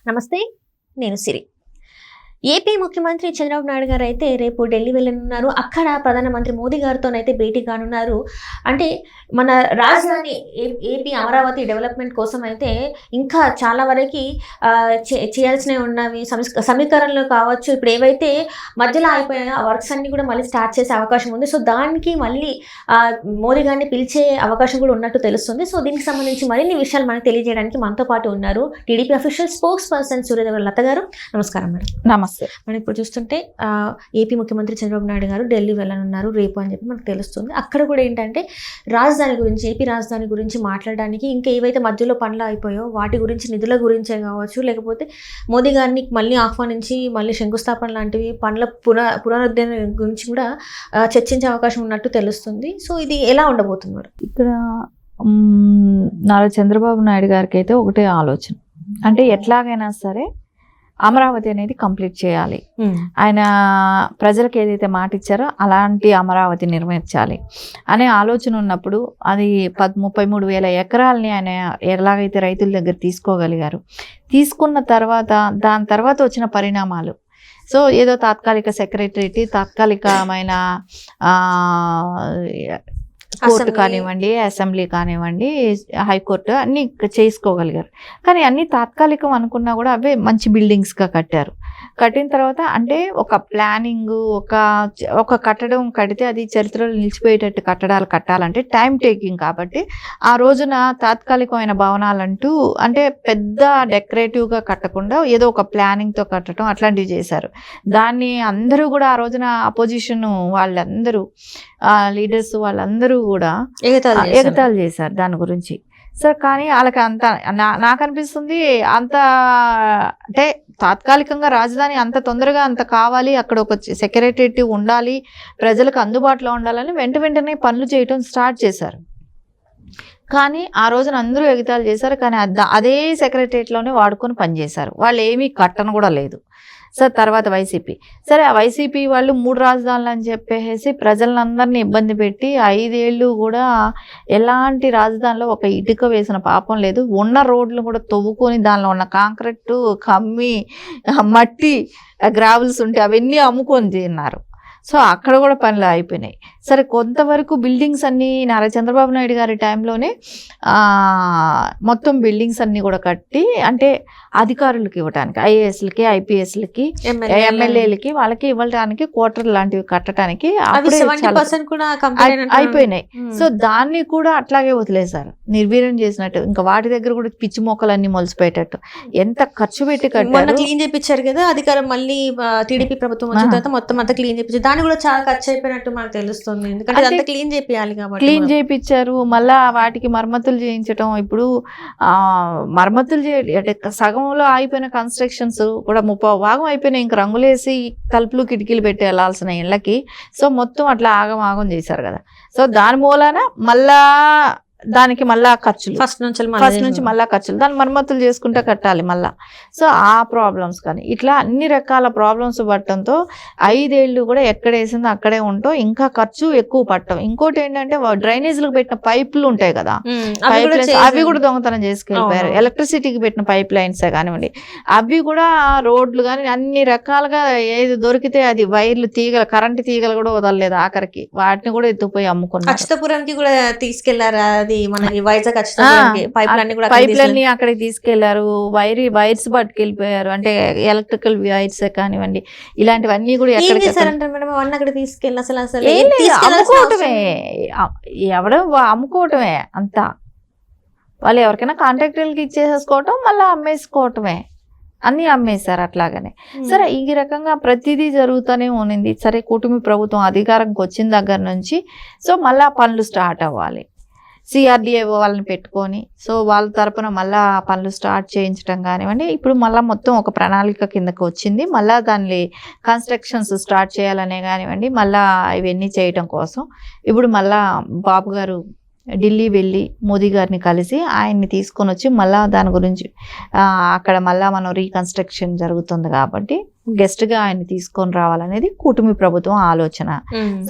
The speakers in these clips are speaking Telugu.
నమస్తే, నేను సిరి. ఏపీ ముఖ్యమంత్రి చంద్రబాబు నాయుడు గారు అయితే రేపు ఢిల్లీ వెళ్ళనున్నారు. అక్కడ ప్రధానమంత్రి మోదీ గారితోనైతే భేటీ కానున్నారు. అంటే మన రాజధాని ఏపీ అమరావతి డెవలప్మెంట్ కోసం అయితే ఇంకా చాలా వరకు చేయాల్సినవి ఉన్నవి. సమీకరణలు కావచ్చు, ఇప్పుడు ఏవైతే మధ్యలో అయిపోయాయో ఆ వర్క్స్ అన్ని కూడా మళ్ళీ స్టార్ట్ చేసే అవకాశం ఉంది. సో దానికి మళ్ళీ మోదీ గారిని పిలిచే అవకాశం కూడా ఉన్నట్టు తెలుస్తుంది. సో దీనికి సంబంధించి మరిన్ని విషయాలు మనకు తెలియజేయడానికి మనతో పాటు ఉన్నారు TDP official spokesperson Suryadevara Latha garu. నమస్కారం మేడం. నమస్తే. మనం ఇప్పుడు చూస్తుంటే ఏపీ ముఖ్యమంత్రి చంద్రబాబు నాయుడు గారు ఢిల్లీ వెళ్ళనున్నారు రేపు అని చెప్పి మనకు తెలుస్తుంది. అక్కడ కూడా ఏంటంటే రాజధాని గురించి, ఏపీ రాజధాని గురించి మాట్లాడడానికి ఇంకా ఏవైతే మధ్యలో పనులు అయిపోయో వాటి గురించి, నిధుల గురించే కావచ్చు, లేకపోతే మోదీ గారిని మళ్ళీ ఆహ్వానించి మళ్ళీ శంకుస్థాపన లాంటివి పనుల పునరుద్ధరణ గురించి కూడా చర్చించే అవకాశం ఉన్నట్టు తెలుస్తుంది. సో ఇది ఎలా ఉండబోతుంది మేడం? ఇక్కడ నారా చంద్రబాబు నాయుడు గారికి అయితే ఒకటే ఆలోచన, అంటే ఎట్లాగైనా సరే అమరావతి అనేది కంప్లీట్ చేయాలి. ఆయన ప్రజలకు ఏదైతే మాట ఇచ్చారో అలాంటి అమరావతి నిర్మించాలి అనే ఆలోచన ఉన్నప్పుడు అది 33,000 ఎకరాలని ఆయన ఎలాగైతే రైతుల దగ్గర తీసుకోగలిగారు, తీసుకున్న తర్వాత దాని తర్వాత వచ్చిన పరిణామాలు, సో ఏదో తాత్కాలిక సెక్రటరీ, తాత్కాలికమైన కోర్టు కానివ్వండి, అసెంబ్లీ కానివ్వండి, హైకోర్టు అన్నీ చేసుకోగలిగారు. కానీ అన్నీ తాత్కాలికం అనుకున్నా కూడా అవే మంచి బిల్డింగ్స్గా కట్టారు. కట్టిన తర్వాత అంటే ఒక ప్లానింగ్, ఒక కట్టడం కడితే అది చరిత్రలో నిలిచిపోయేటట్టు కట్టడాలు కట్టాలంటే టైం టేకింగ్. కాబట్టి ఆ రోజున తాత్కాలికమైన భవనాలంటూ అంటే పెద్ద డెకరేటివ్గా కట్టకుండా ఏదో ఒక ప్లానింగ్తో కట్టడం అట్లాంటివి చేశారు. దాన్ని అందరూ కూడా ఆ రోజున అపోజిషన్ వాళ్ళందరూ, లీడర్స్ వాళ్ళందరూ కూడా ఎగతాళి చేశారు దాని గురించి. సార్ కానీ వాళ్ళకి అంత నాకు అనిపిస్తుంది, అంత అంటే తాత్కాలికంగా రాజధాని అంత తొందరగా అంత కావాలి, అక్కడ ఒక సెక్రటరీ ఉండాలి, ప్రజలకు అందుబాటులో ఉండాలని వెంటనే పనులు చేయటం స్టార్ట్ చేశారు. కానీ ఆ రోజున అందరూ ఎగతాళి చేశారు. కానీ అదే సెక్రటరియట్లోనే వాడుకొని పనిచేశారు. వాళ్ళు ఏమీ కట్టను కూడా లేదు. సార్ తర్వాత వైసీపీ, సరే ఆ వైసీపీ వాళ్ళు 3 రాజధానులు అని చెప్పేసి ప్రజలందరినీ ఇబ్బంది పెట్టి 5 ఏళ్ళు కూడా ఎలాంటి రాజధానిలో ఒక ఇటుక వేసిన పాపం లేదు. ఉన్న రోడ్లు కూడా తవ్వుకొని దానిలో ఉన్న కాంక్రీట్, కమ్మి, మట్టి, గ్రావెల్స్ ఉంటే అవన్నీ అమ్ముకొని తిన్నారు. సో అక్కడ కూడా పనులు అయిపోయినాయి. సరే కొంతవరకు బిల్డింగ్స్ అన్నీ నారా చంద్రబాబు నాయుడు గారి టైంలోనే మొత్తం బిల్డింగ్స్ అన్నీ కూడా కట్టి, అంటే అధికారులకు ఇవ్వడానికి, ఐఏఎస్లకి, ఐపీఎస్లకి, ఎమ్మెల్యేలకి వాళ్ళకి ఇవ్వడానికి క్వార్టర్ లాంటివి కట్టడానికి అయిపోయినాయి. సో దాన్ని కూడా అట్లాగే వదిలేశారు, నిర్వీర్యం చేసినట్టు. ఇంకా వాటి దగ్గర కూడా పిచ్చి మొక్కలన్నీ మొలిసిపోయేటట్టు ఎంత ఖర్చు పెట్టి కట్టారు. క్లీన్ చేయించారు కదా అధికారం, మళ్ళీ టీడీపీ ప్రభుత్వం వచ్చిన తర్వాత మొత్తం అంతా క్లీన్ చేయించారు. దాన్ని కూడా చాలా ఖర్చు అయిపోయినట్టు మనకు తెలుస్తుంది. ఎందుకంటే క్లీన్ చేయాలి కాబట్టి క్లీన్ చేయించారు. మళ్ళా వాటికి మరమ్మతులు చేయించడం. ఇప్పుడు మరమ్మతులు అంటే సగంలో ఆగిపోయిన కన్స్ట్రక్షన్స్ కూడా 30 భాగం అయిపోయినాయి. ఇంక రంగులేసి తలుపులు కిటికీలు పెట్టి వెళ్ళాల్సిన ఇళ్ళకి. సో మొత్తం అట్లా ఆగం చేశారు కదా. సో దాని మూలాన మళ్ళా దానికి మళ్ళా ఖర్చులు, ఫస్ట్ నుంచి మళ్ళా ఖర్చులు, దాన్ని మరమ్మతులు చేసుకుంటే కట్టాలి మళ్ళా. సో ఆ ప్రాబ్లమ్స్ కానీ ఇట్లా అన్ని రకాల ప్రాబ్లమ్స్ పట్టడంతో 5 ఏళ్ళు కూడా ఎక్కడ వేసిందో అక్కడే ఉంటాం, ఇంకా ఖర్చు ఎక్కువ పట్టడం. ఇంకోటి ఏంటంటే డ్రైనేజీలకు పెట్టిన పైపులు ఉంటాయి కదా, పైప్ లైన్స్ అవి కూడా దొంగతనం చేసుకెళ్ళిపోయారు. ఎలక్ట్రిసిటీకి పెట్టిన పైప్ లైన్సే కానివ్వండి, అవి కూడా రోడ్లు కానీ అన్ని రకాలుగా ఏది దొరికితే అది వైర్లు, తీగలు, కరెంటు తీగలు కూడా వదలలేదు. ఆఖరికి వాటిని కూడా ఎత్తుపోయి అమ్ముకున్నారు. అచ్యుతపురానికి కూడా తీసుకెళ్లారు. పైప్లన్నీ అక్కడికి తీసుకెళ్లారు. వైర్స్ పట్టుకెళ్ళిపోయారు, అంటే ఎలక్ట్రికల్ వైర్స్ కానివ్వండి, ఇలాంటివన్నీ కూడా అమ్ముకోవటమే. ఎవడో అమ్ముకోవటమే అంతా. వాళ్ళు ఎవరికైనా కాంట్రాక్టర్లకి ఇచ్చేసేసుకోవటం, మళ్ళీ అమ్మేసుకోవటమే. అన్నీ అమ్మేశారు అట్లాగనే. సరే ఈ రకంగా ప్రతిదీ జరుగుతూనే ఉన్నింది. సరే కూటమి ప్రభుత్వం అధికారంకి వచ్చిన దగ్గర నుంచి సో మళ్ళీ పనులు స్టార్ట్ అవ్వాలి. సిఆర్డిఏ వాళ్ళని పెట్టుకొని సో వాళ్ళ తరపున మళ్ళీ పనులు స్టార్ట్ చేయించడం కానివ్వండి. ఇప్పుడు మళ్ళీ మొత్తం ఒక ప్రణాళిక కిందకి వచ్చింది. మళ్ళీ దాన్ని కన్స్ట్రక్షన్స్ స్టార్ట్ చేయాలనే కానివ్వండి, మళ్ళీ ఇవన్నీ చేయటం కోసం ఇప్పుడు మళ్ళీ బాబు గారు ఢిల్లీ వెళ్ళి మోదీ గారిని కలిసి ఆయన్ని తీసుకొని వచ్చి మళ్ళీ దాని గురించి అక్కడ మళ్ళీ మనం రీకన్స్ట్రక్షన్ జరుగుతుంది కాబట్టి గెస్ట్గా ఆయన్ని తీసుకొని రావాలనేది కూటమి ప్రభుత్వం ఆలోచన.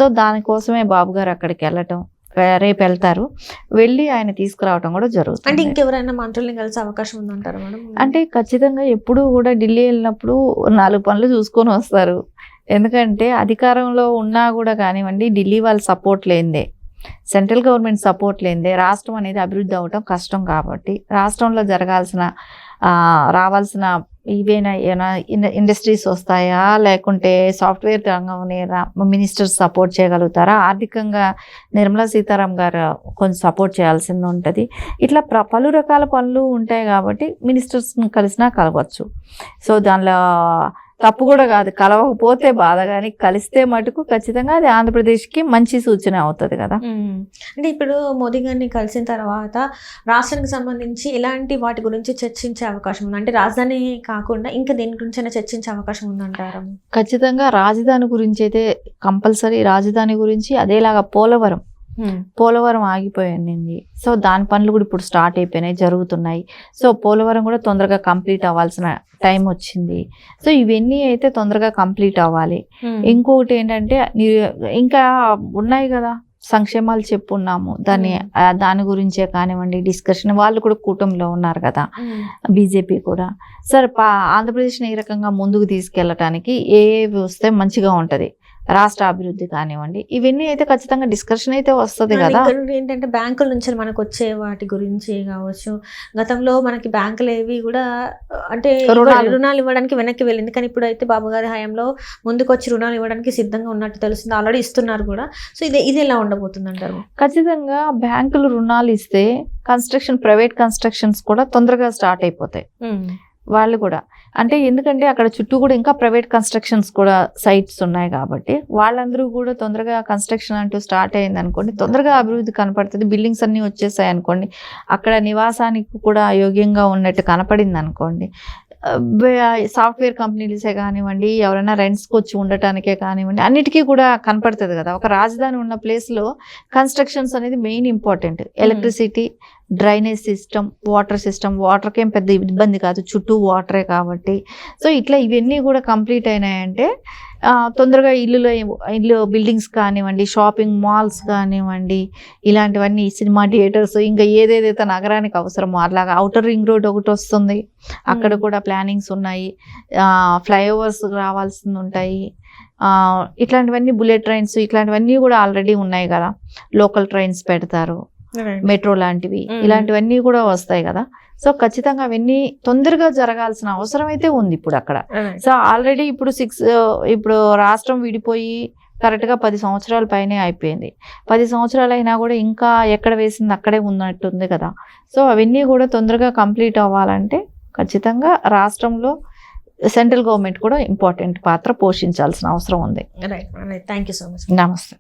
సో దానికోసమే బాబు గారు అక్కడికి వెళ్ళటం, రేపు వెళ్తారు, వెళ్ళి ఆయన తీసుకురావడం కూడా అంటే జరుగుతుంది. ఇంకెవరైనా మంత్రుల్ని కలిసే అవకాశం ఉందంటారా మేడం? అంటే ఖచ్చితంగా ఎప్పుడూ కూడా ఢిల్లీ వెళ్ళినప్పుడు 4 పనులు చూసుకొని వస్తారు. ఎందుకంటే అధికారంలో ఉన్నా కూడా కానివ్వండి, ఢిల్లీ వాళ్ళ సపోర్ట్ లేనిదే, సెంట్రల్ గవర్నమెంట్ సపోర్ట్ లేనిదే రాష్ట్రం అనేది అభివృద్ధి అవ్వటం కష్టం. కాబట్టి రాష్ట్రంలో రావాల్సిన ఏమైనా ఇండస్ట్రీస్ వస్తాయా, లేకుంటే సాఫ్ట్వేర్ రంగం మినిస్టర్స్ సపోర్ట్ చేయగలుగుతారా, ఆర్థికంగా నిర్మలా సీతారామన్ గారు కొంచెం సపోర్ట్ చేయాల్సింది ఉంటుంది. ఇట్లా పలు రకాల పనులు ఉంటాయి కాబట్టి మినిస్టర్స్ని కలిసినా కలవచ్చు. సో దానిలో తప్పు కూడా కాదు, కలవకపోతే బాధ, కానీ కలిస్తే మటుకు ఖచ్చితంగా అది ఆంధ్రప్రదేశ్కి మంచి సూచన అవుతుంది కదా. అంటే ఇప్పుడు మోదీ గారిని కలిసిన తర్వాత రాష్ట్రానికి సంబంధించి ఎలాంటి వాటి గురించి చర్చించే అవకాశం ఉంది? అంటే రాజధాని కాకుండా ఇంకా దేని గురించి చర్చించే అవకాశం ఉందంటారు? ఖచ్చితంగా రాజధాని గురించి అయితే కంపల్సరీ, రాజధాని గురించి అదేలాగా పోలవరం ఆగిపోయింది. సో దాని పనులు కూడా ఇప్పుడు స్టార్ట్ అయిపోయినాయి, జరుగుతున్నాయి. సో పోలవరం కూడా తొందరగా కంప్లీట్ అవ్వాల్సిన టైం వచ్చింది. సో ఇవన్నీ అయితే తొందరగా కంప్లీట్ అవ్వాలి. ఇంకొకటి ఏంటంటే ఇంకా ఉన్నాయి కదా సంక్షేమాలు చెప్పున్నాము, దాని గురించే కానివ్వండి డిస్కషన్. వాళ్ళు కూడా కూటమిలో ఉన్నారు కదా, బీజేపీ కూడా. సరే ఆంధ్రప్రదేశ్ని ఏ రకంగా ముందుకు తీసుకెళ్ళటానికి ఏవి వస్తే మంచిగా ఉంటుంది, రాష్ట్ర అభివృద్ధి కానివ్వండి, ఇవన్నీ అయితే ఖచ్చితంగా డిస్కషన్ అయితే వస్తుంది కదా. ఏంటంటే బ్యాంకుల నుంచి మనకు వచ్చే వాటి గురించి కావచ్చు, గతంలో మనకి బ్యాంకులు ఏవి కూడా అంటే రుణాలు ఇవ్వడానికి వెనక్కి వెళ్ళింది, కానీ ఇప్పుడు అయితే బాబు గారి హయాంలో ముందుకు వచ్చి రుణాలు ఇవ్వడానికి సిద్ధంగా ఉన్నట్టు తెలుస్తుంది, ఆల్రెడీ ఇస్తున్నారు కూడా. సో ఇది ఎలా ఉండబోతుంది అంటారు? ఖచ్చితంగా బ్యాంకులు రుణాలు ఇస్తే ప్రైవేట్ కన్స్ట్రక్షన్స్ కూడా తొందరగా స్టార్ట్ అయిపోతాయి. వాళ్ళు కూడా అంటే ఎందుకంటే అక్కడ చుట్టూ కూడా ఇంకా ప్రైవేట్ కన్స్ట్రక్షన్స్ కూడా సైట్స్ ఉన్నాయి కాబట్టి వాళ్ళందరూ కూడా తొందరగా కన్స్ట్రక్షన్ అంటూ స్టార్ట్ అయింది అనుకోండి, తొందరగా అభివృద్ధి కనపడుతుంది. బిల్డింగ్స్ అన్నీ వచ్చేసాయి అనుకోండి, అక్కడ నివాసానికి కూడా యోగ్యంగా ఉన్నట్టు కనపడింది అనుకోండి, సాఫ్ట్వేర్ కంపెనీలసే కానివ్వండి, ఎవరైనా రెంట్స్కి వచ్చి ఉండటానికే కానివ్వండి, అన్నిటికీ కూడా కనపడుతుంది కదా. ఒక రాజధాని ఉన్న ప్లేస్లో కన్స్ట్రక్షన్స్ అనేది main important. Electricity, drainage system, వాటర్కి ఏం పెద్ద ఇబ్బంది కాదు, చుట్టూ వాటరే కాబట్టి. సో ఇట్లా ఇవన్నీ కూడా కంప్లీట్ అయినాయంటే తొందరగా ఇల్లు బిల్డింగ్స్ కానివ్వండి, షాపింగ్ మాల్స్ కానివ్వండి, ఇలాంటివన్నీ సినిమా థియేటర్స్, ఇంకా ఏదేదైతే నగరానికి అవసరమో అలాగా ఔటర్ రింగ్ రోడ్ ఒకటి వస్తుంది, అక్కడ కూడా ప్లానింగ్స్ ఉన్నాయి. ఫ్లైఓవర్స్ రావాల్సింది ఉంటాయి. ఇట్లాంటివన్నీ బుల్లెట్ ట్రైన్స్ ఇట్లాంటివన్నీ కూడా ఆల్రెడీ ఉన్నాయి కదా. లోకల్ ట్రైన్స్ పెడతారు, మెట్రో లాంటివి, ఇలాంటివన్నీ కూడా వస్తాయి కదా. సో ఖచ్చితంగా అవన్నీ తొందరగా జరగాల్సిన అవసరం అయితే ఉంది ఇప్పుడు అక్కడ. సో ఆల్రెడీ ఇప్పుడు రాష్ట్రం విడిపోయి కరెక్ట్గా 10 సంవత్సరాల పైనే అయిపోయింది. 10 సంవత్సరాలు అయినా కూడా ఇంకా ఎక్కడ వేసింది అక్కడే ఉన్నట్టుంది కదా. సో అవన్నీ కూడా తొందరగా కంప్లీట్ అవ్వాలంటే ఖచ్చితంగా రాష్ట్రంలో సెంట్రల్ గవర్నమెంట్ కూడా ఇంపార్టెంట్ పాత్ర పోషించాల్సిన అవసరం ఉంది. Right, thank you so much. నమస్తే.